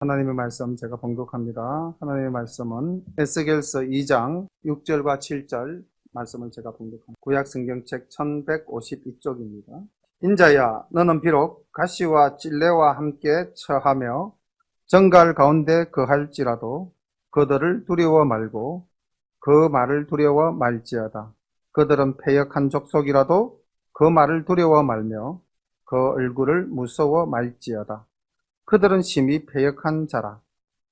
하나님의 말씀 제가 봉독합니다. 하나님의 말씀은 에스겔서 2장 6절과 7절 말씀을 제가 봉독합니다. 구약성경책 1152쪽입니다. 인자야, 너는 비록 가시와 찔레와 함께 처하며 정갈 가운데 거할지라도 그들을 두려워 말고 그 말을 두려워 말지어다. 그들은 패역한 족속이라도 그 말을 두려워 말며 그 얼굴을 무서워 말지어다. 그들은 심히 패역한 자라.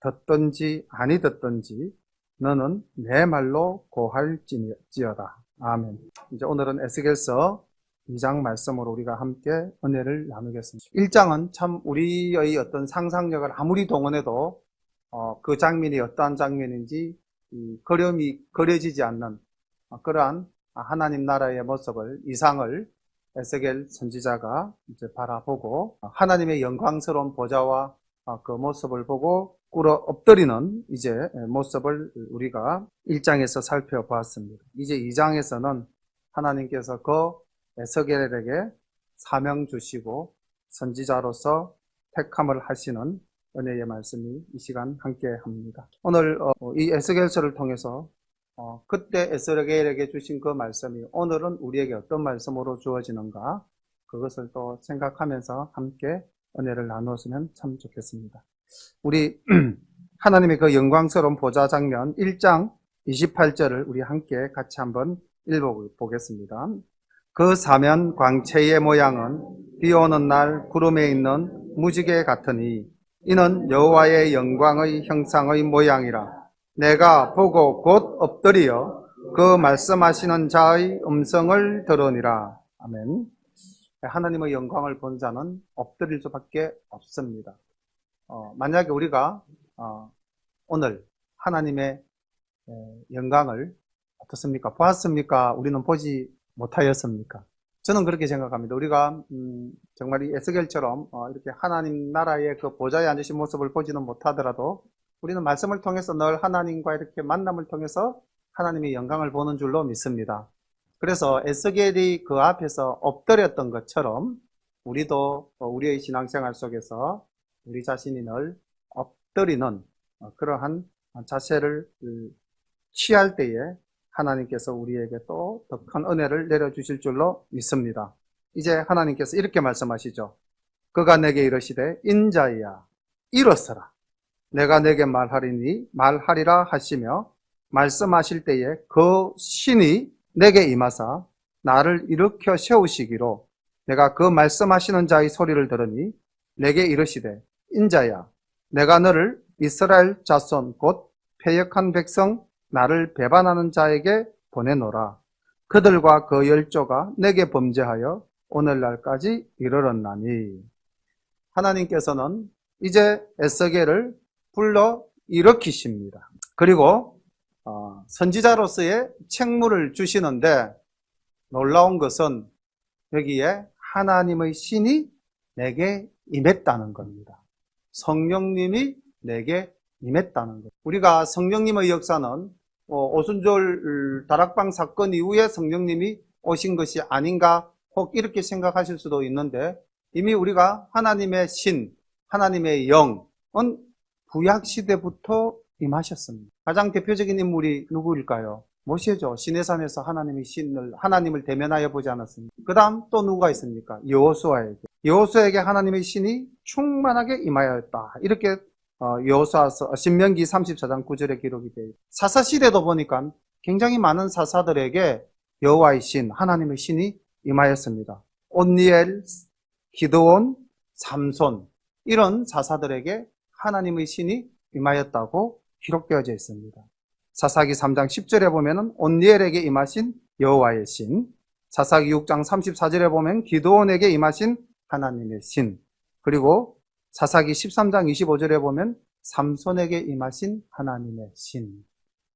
듣든지 아니 듣든지 너는 내 말로 고할지어다. 아멘. 이제 오늘은 에스겔서 2장 말씀으로 우리가 함께 은혜를 나누겠습니다. 1장은 참 우리의 어떤 상상력을 아무리 동원해도 그 장면이 어떠한 장면인지 그림이 그려지지 않는 그러한 하나님 나라의 모습을, 이상을 에스겔 선지자가 이제 바라보고 하나님의 영광스러운 보좌와 그 모습을 보고 꿇어 엎드리는 이제 모습을 우리가 1장에서 살펴보았습니다. 이제 2장에서는 하나님께서 그 에스겔에게 사명 주시고 선지자로서 택함을 하시는 은혜의 말씀이 이 시간 함께 합니다. 오늘 이 에스겔서를 통해서 그때 에스겔에게 주신 그 말씀이 오늘은 우리에게 어떤 말씀으로 주어지는가, 그것을 또 생각하면서 함께 은혜를 나누었으면 참 좋겠습니다. 우리 하나님의 그 영광스러운 보좌 장면 1장 28절을 우리 함께 같이 한번 읽어보겠습니다. 그 사면 광채의 모양은 비 오는 날 구름에 있는 무지개 같으니 이는 여호와의 영광의 형상의 모양이라. 내가 보고 곧 엎드려 그 말씀하시는 자의 음성을 들으니라. 아멘. 하나님의 영광을 본 자는 엎드릴 수밖에 없습니다. 만약에 우리가 오늘 하나님의 영광을 어떻습니까? 보았습니까? 우리는 보지 못하였습니까? 저는 그렇게 생각합니다. 우리가 정말 이 에스겔처럼 이렇게 하나님 나라의 그 보좌에 앉으신 모습을 보지는 못하더라도 우리는 말씀을 통해서 늘 하나님과 이렇게 만남을 통해서 하나님의 영광을 보는 줄로 믿습니다. 그래서 에스겔이 그 앞에서 엎드렸던 것처럼 우리도 우리의 신앙생활 속에서 우리 자신이 늘 엎드리는 그러한 자세를 취할 때에 하나님께서 우리에게 또 더 큰 은혜를 내려주실 줄로 믿습니다. 이제 하나님께서 이렇게 말씀하시죠. 그가 내게 이르시되 인자야 일어서라. 내가 내게 말하리라 하시며 말씀하실 때에 그 신이 내게 임하사 나를 일으켜 세우시기로 내가 그 말씀하시는 자의 소리를 들으니 내게 이르시되 인자야 내가 너를 이스라엘 자손 곧 패역한 백성 나를 배반하는 자에게 보내노라. 그들과 그 열조가 내게 범죄하여 오늘날까지 이르렀나니. 하나님께서는 이제 에스겔을 불러 일으키십니다. 그리고 선지자로서의 책무를 주시는데 놀라운 것은 여기에 하나님의 신이 내게 임했다는 겁니다. 성령님이 내게 임했다는 것. 우리가 성령님의 역사는 오순절 다락방 사건 이후에 성령님이 오신 것이 아닌가 혹 이렇게 생각하실 수도 있는데 이미 우리가 하나님의 신, 하나님의 영은 구약시대부터 임하셨습니다. 가장 대표적인 인물이 누구일까요? 모세죠. 시내산에서 하나님을 대면하여 보지 않았습니까? 그 다음 또 누가 있습니까? 여호수아에게 하나님의 신이 충만하게 임하였다. 이렇게 여호수아서 신명기 34장 9절에 기록이 되어 있습니다. 사사시대도 보니까 굉장히 많은 사사들에게 여호와의 신, 하나님의 신이 임하였습니다. 온니엘, 기드온, 삼손 이런 사사들에게 하나님의 신이 임하였다고 기록되어져 있습니다. 사사기 3장 10절에 보면 온니엘에게 임하신 여호와의 신, 사사기 6장 34절에 보면 기드온에게 임하신 하나님의 신, 그리고 사사기 13장 25절에 보면 삼손에게 임하신 하나님의 신,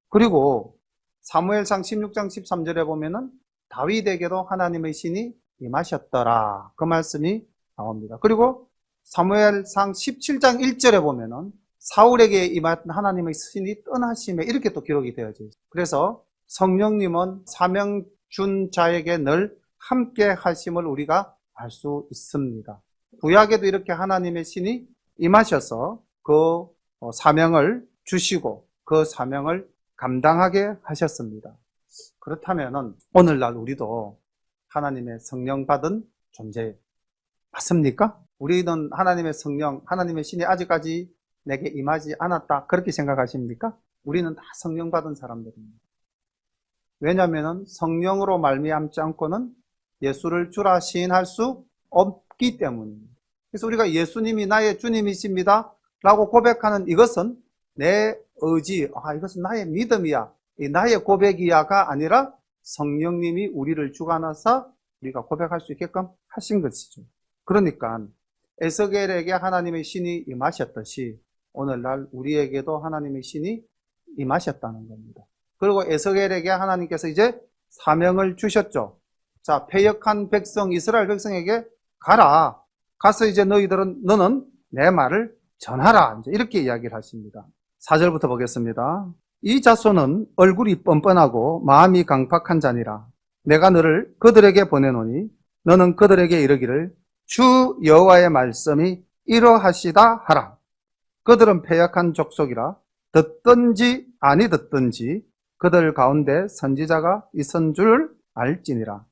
그리고 사무엘상 16장 13절에 보면 다윗에게도 하나님의 신이 임하셨더라. 그 말씀이 나옵니다. 그리고 사무엘상 17장 1절에 보면은 사울에게 임한 하나님의 신이 떠나심에 이렇게 또 기록이 되어져 있습니다. 그래서 성령님은 사명 준 자에게 늘 함께 하심을 우리가 알 수 있습니다. 구약에도 이렇게 하나님의 신이 임하셔서 그 사명을 주시고 그 사명을 감당하게 하셨습니다. 그렇다면은 오늘날 우리도 하나님의 성령 받은 존재 맞습니까? 우리는 하나님의 성령, 하나님의 신이 아직까지 내게 임하지 않았다. 그렇게 생각하십니까? 우리는 다 성령 받은 사람들입니다. 왜냐하면 성령으로 말미암지 않고는 예수를 주라 시인할 수 없기 때문입니다. 그래서 우리가 예수님이 나의 주님이십니다 라고 고백하는 이것은 내 의지, 이것은 나의 믿음이야, 나의 고백이야가 아니라 성령님이 우리를 주관하사 우리가 고백할 수 있게끔 하신 것이죠. 그러니까 에스겔에게 하나님의 신이 임하셨듯이 오늘날 우리에게도 하나님의 신이 임하셨다는 겁니다. 그리고 에스겔에게 하나님께서 이제 사명을 주셨죠. 자, 패역한 백성, 이스라엘 백성에게 가라. 가서 이제 너는 내 말을 전하라. 이제 이렇게 이야기를 하십니다. 4절부터 보겠습니다. 이 자손은 얼굴이 뻔뻔하고 마음이 강팍한 자니라. 내가 너를 그들에게 보내노니 너는 그들에게 이르기를 주 여호와의 말씀이 이러하시다 하라. 그들은 패역한 족속이라 듣든지 아니 듣든지 그들 가운데 선지자가 있은 줄 알지니라.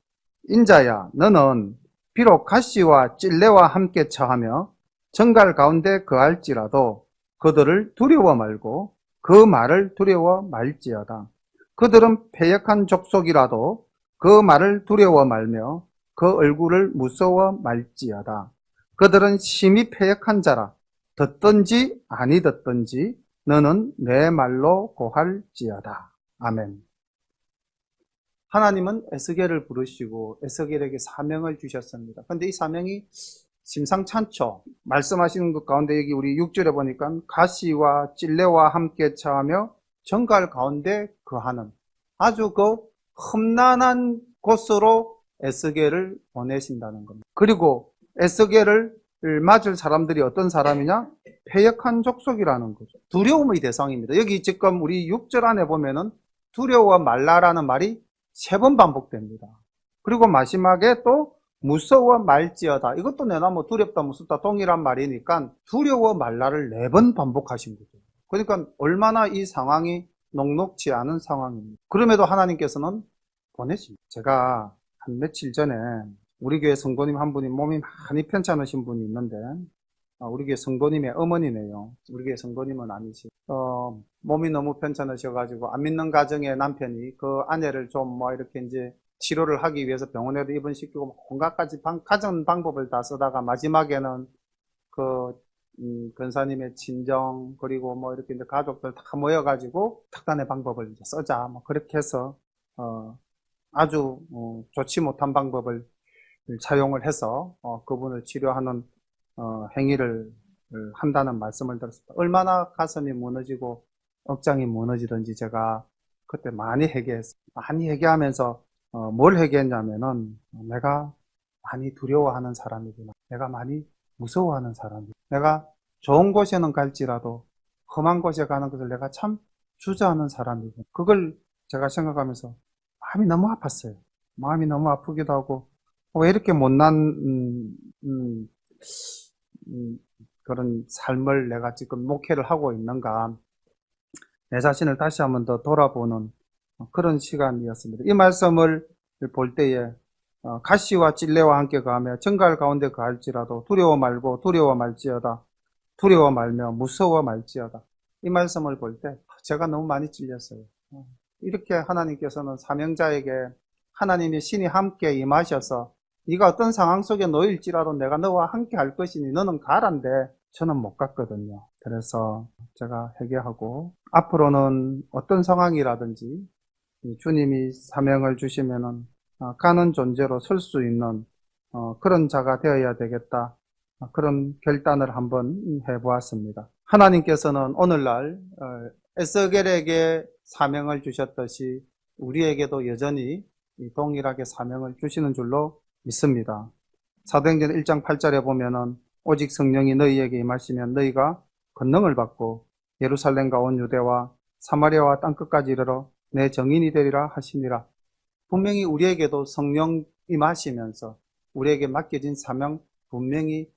인자야, 너는 비록 가시와 찔레와 함께 처하며 정갈 가운데 거할지라도 그들을 두려워 말고 그 말을 두려워 말지어다. 그들은 패역한 족속이라도 그 말을 두려워 말며 그 얼굴을 무서워 말지어다. 그들은 심히 패역한 자라. 듣든지 아니 듣든지 너는 내 말로 고할지어다. 아멘. 하나님은 에스겔을 부르시고 에스겔에게 사명을 주셨습니다. 그런데 이 사명이 심상찮죠. 말씀하시는 것 가운데 여기 우리 6절에 보니까 가시와 찔레와 함께 처하며 정갈 가운데 거하는 아주 그 험난한 곳으로 에스겔을 보내신다는 겁니다. 그리고 에스겔을 맞을 사람들이 어떤 사람이냐? 패역한 족속이라는 거죠. 두려움의 대상입니다. 여기 지금 우리 6절 안에 보면은 두려워 말라라는 말이 3번 반복됩니다. 그리고 마지막에 또 무서워 말지어다. 이것도 내나 뭐 두렵다 무섭다 동일한 말이니까 두려워 말라를 4번 반복하신 거죠. 그러니까 얼마나 이 상황이 녹록지 않은 상황입니다. 그럼에도 하나님께서는 보내십니다. 제가 한 며칠 전에 우리 교회 성도님 한 분이 몸이 많이 편찮으신 분이 있는데 우리 교회 성도님의 어머니네요. 우리 교회 성도님은 아니시. 몸이 너무 편찮으셔가지고 안 믿는 가정의 남편이 그 아내를 좀 뭐 이렇게 이제 치료를 하기 위해서 병원에도 입원시키고 온갖 가지 가전 방법을 다 쓰다가 마지막에는 그 권사님의 친정 그리고 뭐 이렇게 이제 가족들 다 모여가지고 특단의 방법을 이제 쓰자 뭐 그렇게 해서 아주 좋지 못한 방법을 사용을 해서 그분을 치료하는 행위를 한다는 말씀을 들었습니다. 얼마나 가슴이 무너지고 억장이 무너지든지 제가 그때 많이 회개했어요. 많이 회개하면서 뭘 회개했냐면은 내가 많이 두려워하는 사람이구나. 내가 많이 무서워하는 사람이구나. 내가 좋은 곳에는 갈지라도 험한 곳에 가는 것을 내가 참 주저하는 사람이구나. 그걸 제가 생각하면서 마음이 너무 아팠어요. 마음이 너무 아프기도 하고 왜 이렇게 못난 그런 삶을 내가 지금 목회를 하고 있는가 내 자신을 다시 한번 더 돌아보는 그런 시간이었습니다. 이 말씀을 볼 때에 가시와 찔레와 함께 가며 정갈 가운데 거할지라도 두려워 말고 두려워 말지어다. 두려워 말며 무서워 말지어다. 이 말씀을 볼 때 제가 너무 많이 찔렸어요. 이렇게 하나님께서는 사명자에게 하나님의 신이 함께 임하셔서 네가 어떤 상황 속에 놓일지라도 내가 너와 함께 할 것이니 너는 가란데 저는 못 갔거든요. 그래서 제가 회개하고 앞으로는 어떤 상황이라든지 주님이 사명을 주시면은 가는 존재로 설 수 있는 그런 자가 되어야 되겠다. 그런 결단을 한번 해보았습니다. 하나님께서는 오늘날 에스겔에게 사명을 주셨듯이 우리에게도 여전히 동일하게 사명을 주시는 줄로 믿습니다. 사도행전 1장 8절에 보면은 오직 성령이 너희에게 임하시면 너희가 권능을 받고 예루살렘과 온 유대와 사마리아와 땅끝까지 이르러 내 증인이 되리라 하시니라. 분명히 우리에게도 성령 임하시면서 우리에게 맡겨진 사명 분명히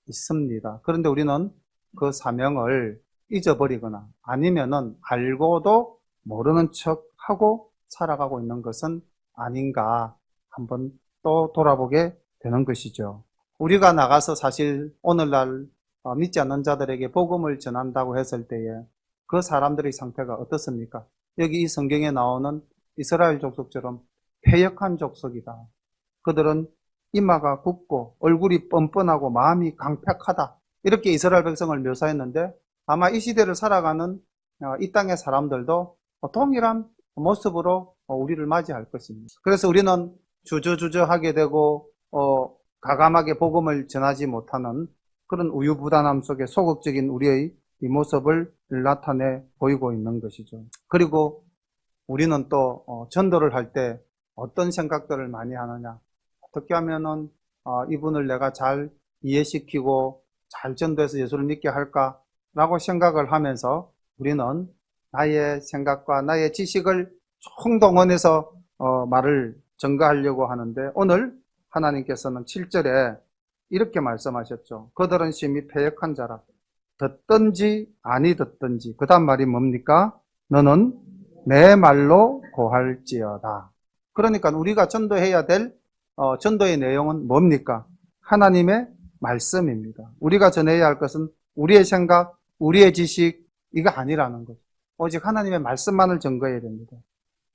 있습니다. 그런데 우리는 그 사명을 잊어버리거나 아니면은 알고도 모르는 척하고 살아가고 있는 것은 아닌가 한번 또 돌아보게 되는 것이죠. 우리가 나가서 사실 오늘날 믿지 않는 자들에게 복음을 전한다고 했을 때에 그 사람들의 상태가 어떻습니까? 여기 이 성경에 나오는 이스라엘 족속처럼 패역한 족속이다. 그들은 이마가 굽고 얼굴이 뻔뻔하고 마음이 강팍하다. 이렇게 이스라엘 백성을 묘사했는데 아마 이 시대를 살아가는 이 땅의 사람들도 동일한 모습으로 우리를 맞이할 것입니다. 그래서 우리는 주저주저하게 되고 가감하게 복음을 전하지 못하는 그런 우유부단함 속에 소극적인 우리의 이 모습을 나타내 보이고 있는 것이죠. 그리고 우리는 또 전도를 할 때 어떤 생각들을 많이 하느냐. 어떻게 하면은 이분을 내가 잘 이해시키고 잘 전도해서 예수를 믿게 할까라고 생각을 하면서 우리는 나의 생각과 나의 지식을 총동원해서 말을 전가하려고 하는데 오늘 하나님께서는 7절에 이렇게 말씀하셨죠. 그들은 심히 패역한 자라. 듣든지 아니 듣든지 그 다음 말이 뭡니까? 너는 내 말로 고할지어다. 그러니까 우리가 전도해야 될 전도의 내용은 뭡니까? 하나님의 말씀입니다. 우리가 전해야 할 것은 우리의 생각, 우리의 지식 이거 아니라는 거죠. 오직 하나님의 말씀만을 전거해야 됩니다.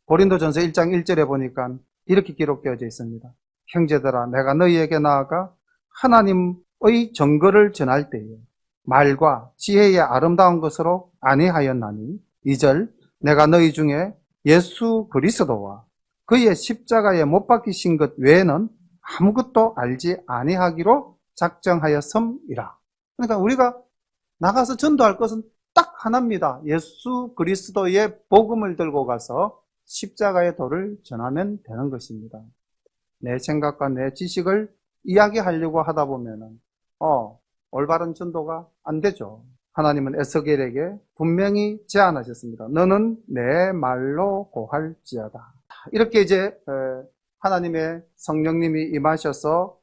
고린도전서 1장 1절에 보니까 이렇게 기록되어져 있습니다. 형제들아 내가 너희에게 나아가 하나님의 증거를 전할 때에 말과 지혜의 아름다운 것으로 아니하였나니 2절 내가 너희 중에 예수 그리스도와 그의 십자가에 못 박히신 것 외에는 아무것도 알지 아니하기로 작정하였음이라. 그러니까 우리가 나가서 전도할 것은 딱 하나입니다. 예수 그리스도의 복음을 들고 가서 십자가의 도를 전하면 되는 것입니다. 내 생각과 내 지식을 이야기하려고 하다 보면은 올바른 전도가 안 되죠. 하나님은 에스겔에게 분명히 제안하셨습니다. 너는 내 말로 고할지어다. 이렇게 이제 하나님의 성령님이 임하셔서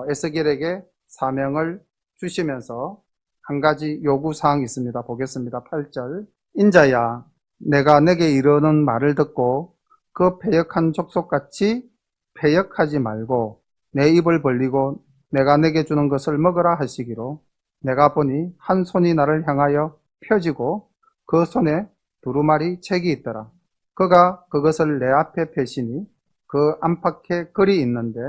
에스겔에게 사명을 주시면서 한 가지 요구사항이 있습니다. 보겠습니다. 8절 인자야 내가 내게 이르는 말을 듣고 그 패역한 족속같이 패역하지 말고 내 입을 벌리고 내가 내게 주는 것을 먹으라 하시기로 내가 보니 한 손이 나를 향하여 펴지고 그 손에 두루마리 책이 있더라. 그가 그것을 내 앞에 펴시니 그 안팎에 글이 있는데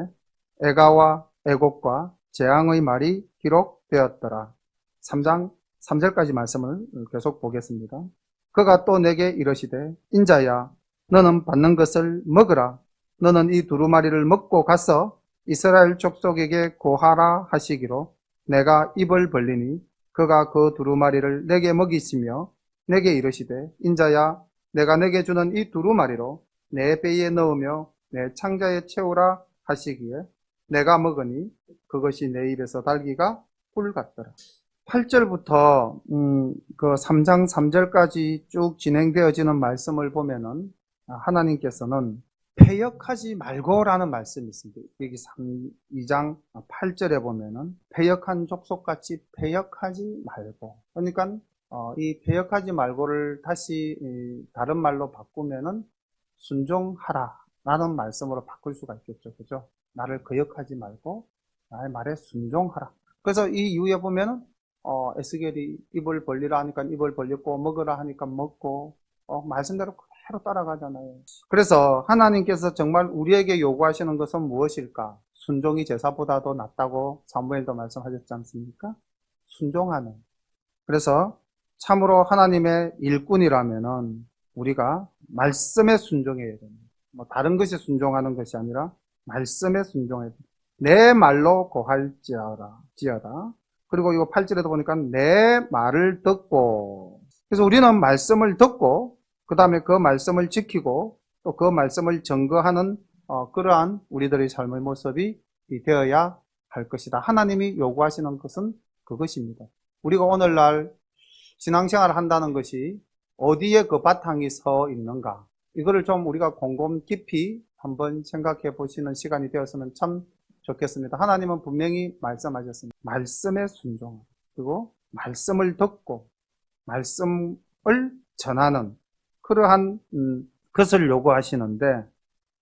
애가와 애곡과 재앙의 말이 기록되었더라. 3장 3절까지 말씀을 계속 보겠습니다. 그가 또 내게 이르시되 인자야 너는 받는 것을 먹으라. 너는 이 두루마리를 먹고 가서 이스라엘 족속에게 고하라 하시기로 내가 입을 벌리니 그가 그 두루마리를 내게 먹이시며 내게 이르시되 인자야 내가 내게 주는 이 두루마리로 내 배에 넣으며 내 창자에 채우라 하시기에 내가 먹으니 그것이 내 입에서 달기가 꿀 같더라. 8절부터 그 3장 3절까지 쭉 진행되어지는 말씀을 보면은 하나님께서는 패역하지 말고라는 말씀이 있습니다. 여기 2장 8절에 보면은 패역한 족속같이 패역하지 말고. 그러니까 이 패역하지 말고를 다시 다른 말로 바꾸면은 순종하라 라는 말씀으로 바꿀 수가 있겠죠. 그죠? 나를 거역하지 말고 나의 말에 순종하라. 그래서 이 이후에 보면은 에스겔이 입을 벌리라 하니까 입을 벌렸고 먹으라 하니까 먹고 말씀대로 그대로 따라가잖아요. 그래서 하나님께서 정말 우리에게 요구하시는 것은 무엇일까? 순종이 제사보다도 낫다고 사무엘도 말씀하셨지 않습니까? 순종하는. 그래서 참으로 하나님의 일꾼이라면은 우리가 말씀에 순종해야 됩니다. 뭐 다른 것에 순종하는 것이 아니라 말씀에 순종해야 됩니다. 내 말로 고할지어다. 그리고 이거 8절에도 보니까 내 말을 듣고. 그래서 우리는 말씀을 듣고 그 다음에 그 말씀을 지키고 또 그 말씀을 증거하는 그러한 우리들의 삶의 모습이 되어야 할 것이다. 하나님이 요구하시는 것은 그것입니다. 우리가 오늘날 신앙생활을 한다는 것이 어디에 그 바탕이 서 있는가, 이거를 좀 우리가 곰곰 깊이 한번 생각해 보시는 시간이 되었으면 참 좋겠습니다. 하나님은 분명히 말씀하셨습니다. 말씀에 순종하라. 그리고 말씀을 듣고 말씀을 전하는 그러한 것을 요구하시는데,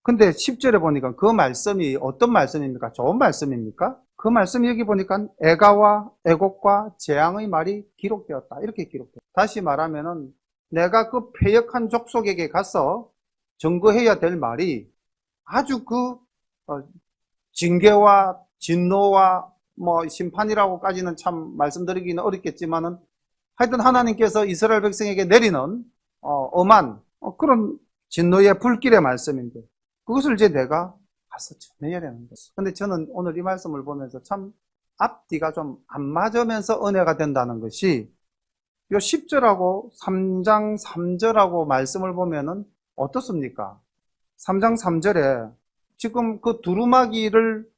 근데 10절에 보니까 그 말씀이 어떤 말씀입니까? 좋은 말씀입니까? 그 말씀이 여기 보니까 애가와 애곡과 재앙의 말이 기록되었다, 이렇게 기록돼요. 다시 말하면은 내가 그 패역한 족속에게 가서 증거해야 될 말이 아주 징계와 진노와 심판이라고까지는 참 말씀드리기는 어렵겠지만은, 하여튼 하나님께서 이스라엘 백성에게 내리는 엄한 그런 진노의 불길의 말씀인데, 그것을 이제 내가 가서 전해야 되는 거죠. 근데 저는 오늘 이 말씀을 보면서 참 앞뒤가 좀 안 맞으면서 은혜가 된다는 것이, 요 10절하고 3장 3절하고 말씀을 보면은 어떻습니까? 3장 3절에 지금 그 두루마리를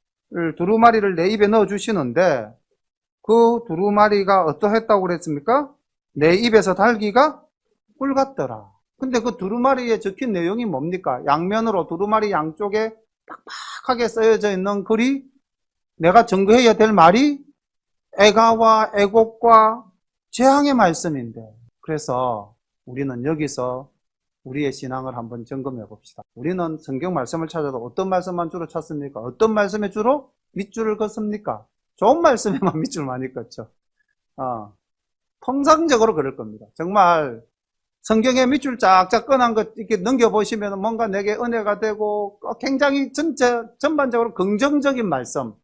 내 입에 넣어 주시는데, 그 두루마리가 어떠했다고 그랬습니까? 내 입에서 달기가 꿀 같더라. 근데 그 두루마리에 적힌 내용이 뭡니까? 양면으로 두루마리 양쪽에 빡빡하게 쓰여져 있는 글이, 내가 증거해야 될 말이 애가와 애곡과 재앙의 말씀인데, 그래서 우리는 여기서 우리의 신앙을 한번 점검해 봅시다. 우리는 성경 말씀을 찾아도 어떤 말씀만 주로 찾습니까? 어떤 말씀에 주로 밑줄을 긋습니까? 좋은 말씀에만 밑줄 많이 긋죠. 통상적으로 그럴 겁니다. 정말 성경에 밑줄 쫙쫙 꺼낸 것 이렇게 넘겨보시면 뭔가 내게 은혜가 되고 굉장히 전반적으로 긍정적인 말씀에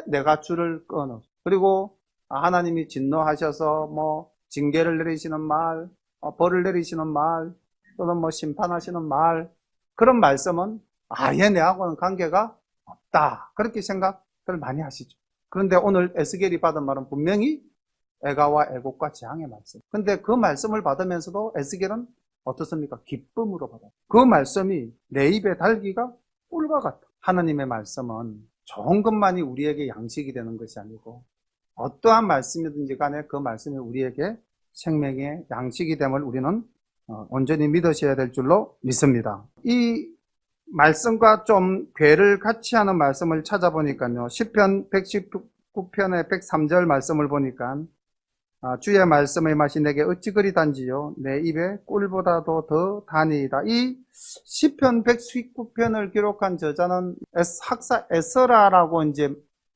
내가 줄을 끊어. 그리고 하나님이 진노하셔서 징계를 내리시는 말, 벌을 내리시는 말, 또는 심판하시는 말, 그런 말씀은 아예 내하고는 관계가 없다, 그렇게 생각을 많이 하시죠. 그런데 오늘 에스겔이 받은 말은 분명히 애가와 애곡과 재앙의 말씀. 근데 그 말씀을 받으면서도 에스겔은 어떻습니까? 기쁨으로 받아요. 그 말씀이 내 입에 달기가 꿀과 같다. 하나님의 말씀은 좋은 것만이 우리에게 양식이 되는 것이 아니고, 어떠한 말씀이든지 간에 그 말씀이 우리에게 생명의 양식이 됨을 우리는 온전히 믿으셔야 될 줄로 믿습니다. 이 말씀과 좀 괴를 같이 하는 말씀을 찾아보니까요, 시편 119편의 103절 말씀을 보니까 주의 말씀의 맛이 내게 어찌 그리 단지요, 내 입에 꿀보다도 더 다니이다. 이 시편 119편을 기록한 저자는 학사 에스라라고 이제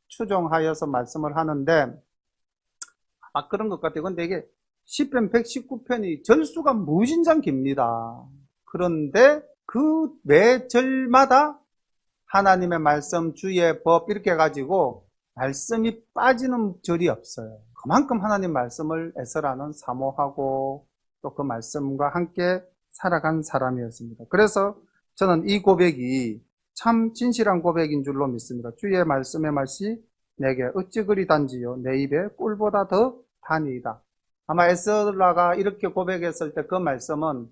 추정하여서 말씀을 하는데, 그런 것 같아요. 근데 이게 시편 119편이 절수가 무진장 깁니다. 그런데 그 매 절마다 하나님의 말씀, 주의 법 이렇게 해가지고 말씀이 빠지는 절이 없어요. 그만큼 하나님 말씀을 에스라는 사모하고 또 그 말씀과 함께 살아간 사람이었습니다. 그래서 저는 이 고백이 참 진실한 고백인 줄로 믿습니다. 주의 말씀의 맛이 내게 어찌 그리 단지요, 내 입에 꿀보다 더 다니이다. 아마 에스라가 이렇게 고백했을 때 그 말씀은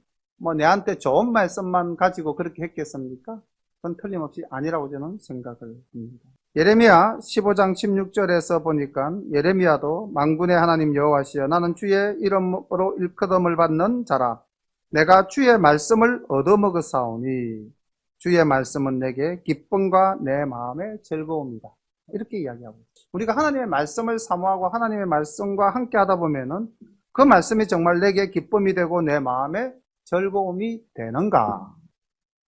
내한테 좋은 말씀만 가지고 그렇게 했겠습니까? 그건 틀림없이 아니라고 저는 생각을 합니다. 예레미야 15장 16절에서 보니까 예레미야도 만군의 하나님 여호와시여, 나는 주의 이름으로 일컬음을 받는 자라. 내가 주의 말씀을 얻어먹었사오니 주의 말씀은 내게 기쁨과 내 마음의 즐거움이다. 이렇게 이야기하고 있습니다. 우리가 하나님의 말씀을 사모하고 하나님의 말씀과 함께 하다 보면은 그 말씀이 정말 내게 기쁨이 되고 내 마음에 즐거움이 되는가?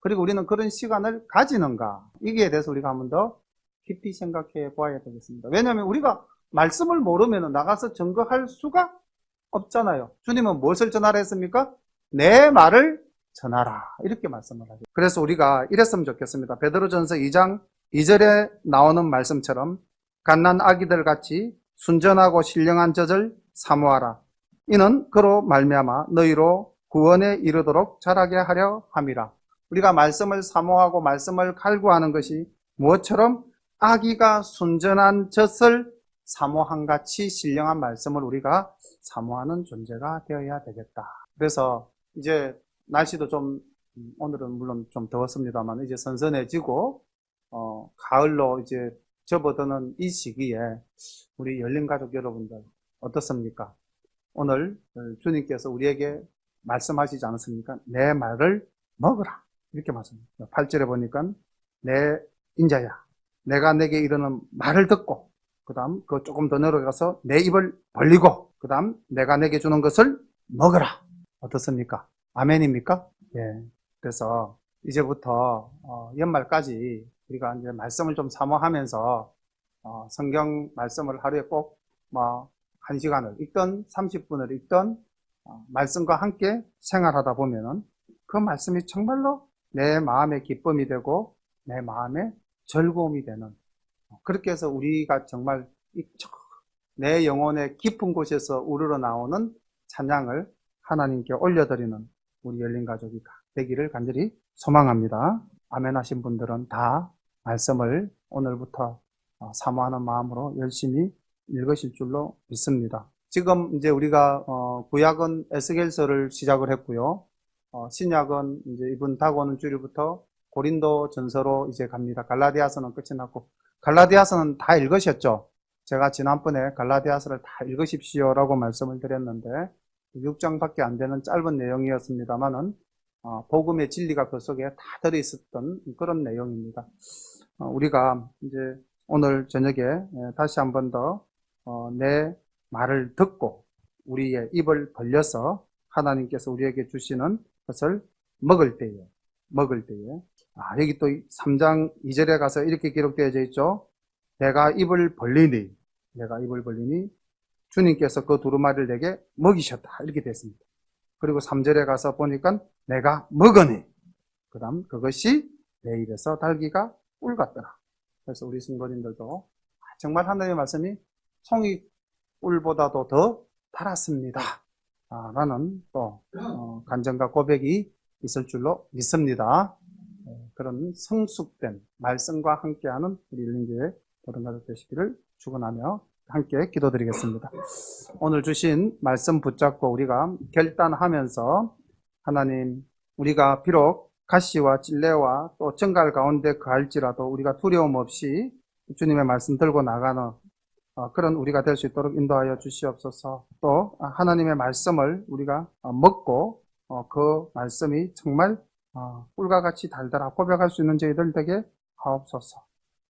그리고 우리는 그런 시간을 가지는가? 이기에 대해서 우리가 한번 더 깊이 생각해 보아야 되겠습니다. 왜냐하면 우리가 말씀을 모르면 나가서 증거할 수가 없잖아요. 주님은 무엇을 전하라 했습니까? 내 말을 전하라, 이렇게 말씀을 하죠. 그래서 우리가 이랬으면 좋겠습니다. 베드로전서 2장 2절에 나오는 말씀처럼 갓난 아기들 같이 순전하고 신령한 젖을 사모하라. 이는 그로 말미암아 너희로 구원에 이르도록 자라게 하려 함이라. 우리가 말씀을 사모하고 말씀을 갈구하는 것이 무엇처럼 아기가 순전한 젖을 사모한 같이 신령한 말씀을 우리가 사모하는 존재가 되어야 되겠다. 그래서 이제 날씨도 좀, 오늘은 물론 좀 더웠습니다만 이제 선선해지고 가을로 이제 접어드는 이 시기에 우리 열린가족 여러분들 어떻습니까? 오늘 주님께서 우리에게 말씀하시지 않았습니까? 내 말을 먹으라, 이렇게 말씀합니다. 8절에 보니까 내 인자야, 내가 내게 이르는 말을 듣고 그 다음 그 조금 더 내려가서 내 입을 벌리고 그 다음 내가 내게 주는 것을 먹어라. 어떻습니까? 아멘입니까? 예. 그래서 이제부터 연말까지 우리가 이제 말씀을 좀 사모하면서 성경 말씀을 하루에 꼭 뭐 1시간을 읽던 30분을 읽던 말씀과 함께 생활하다 보면은 그 말씀이 정말로 내 마음의 기쁨이 되고 내 마음의 즐거움이 되는, 그렇게 해서 우리가 정말 내 영혼의 깊은 곳에서 우러러 나오는 찬양을 하나님께 올려드리는 우리 열린가족이 되기를 간절히 소망합니다. 아멘 하신 분들은 다 말씀을 오늘부터 사모하는 마음으로 열심히 읽으실 줄로 믿습니다. 지금 이제 우리가 구약은 에스겔서를 시작을 했고요. 신약은 이제 이번 다가오는 주일부터 고린도 전서로 이제 갑니다. 갈라디아서는 끝이 났고, 갈라디아서는 다 읽으셨죠? 제가 지난번에 갈라디아서를 다 읽으십시오라고 말씀을 드렸는데 6장밖에 안 되는 짧은 내용이었습니다만은 복음의 진리가 그 속에 다 들어있었던 그런 내용입니다. 우리가 이제 오늘 저녁에 다시 한 번 더 내 말을 듣고 우리의 입을 벌려서 하나님께서 우리에게 주시는 것을 먹을 때에 여기 또 3장 2절에 가서 이렇게 기록되어져 있죠. 내가 입을 벌리니 주님께서 그 두루마리를 내게 먹이셨다 이렇게 됐습니다. 그리고 3절에 가서 보니까 내가 먹으니 그 다음 그것이 내 입에서 달기가 꿀 같더라. 그래서 우리 성도님들도 정말 하나님의 말씀이 송이꿀보다도 더 달았습니다 라는 또 간증과 고백이 있을 줄로 믿습니다. 그런 성숙된 말씀과 함께하는 우리 열린교회 모든 가족 되시기를 축원하며 함께 기도드리겠습니다. 오늘 주신 말씀 붙잡고 우리가 결단하면서 하나님, 우리가 비록 가시와 찔레와 또 정갈 가운데 거할지라도 우리가 두려움 없이 주님의 말씀 들고 나가는 그런 우리가 될 수 있도록 인도하여 주시옵소서. 또 하나님의 말씀을 우리가 먹고 그 말씀이 정말 꿀과 같이 달달하 고백할 수 있는 저희들 되게 하옵소서.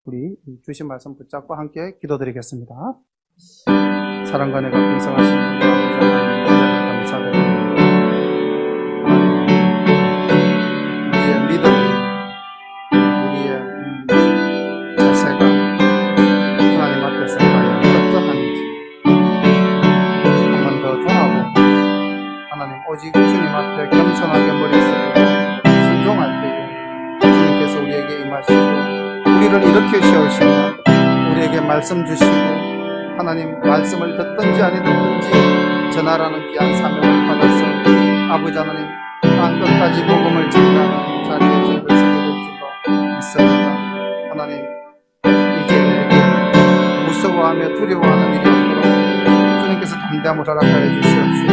우리 주신 말씀 붙잡고 함께 기도드리겠습니다. 사랑과 내가 풍성하신 우리 아버지 하나님 감사드립니다. 우리의 믿음이, 우리의 자세가 하나님 앞에서 과연 어떠한지 한 번 더 돌아보고 하나님 오직 주님 앞에 겸손하게 머리 숙이고 순종할 때에 주님께서 우리에게 임하시고 우리를 일으켜 세우시며 우리에게 말씀 주시고 하나님 말씀을 듣든지 아니 듣든지 전하라는 귀한 사명을 받아서 아버지 하나님 땅 끝까지 복음을 전하는 자리에 저희를 서게 될 줄로 믿습니다. 하나님 이제 내게 무서워하며 두려워하는 일이 없도록 주님께서 담대함을 허락하여 주시옵시고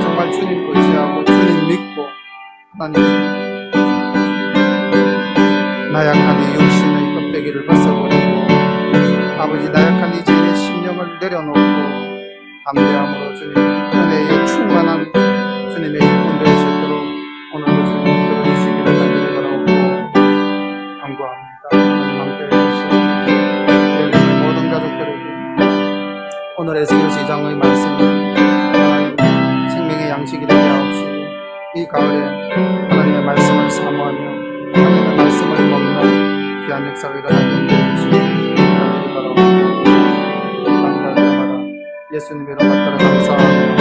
정말 주님 의지하고 주님 믿고 하나님 나약한 이 육신의 껍데기를 벗어버리고 아버지 나약한 이 죄의 심령을 내려놓고 담대함으로 주님 은혜에 충만한 주님의 일꾼 될 수 있도록 오늘도 주님 들어주시기를 간절히 바라옵고 간구합니다. 하나님 함께 해주시옵소서. 열린 모든 가족들에게 오늘 에스겔서 2장의 말씀을 하나님 생명의 양식이 되게 하옵시고 이 가을에 하나님의 말씀을 사모하며 하나님의 말씀을 먹는 귀한 역사가 일어나게 해주시기 바랍니다. 예수님의 이름으로 받들어 감사합니다.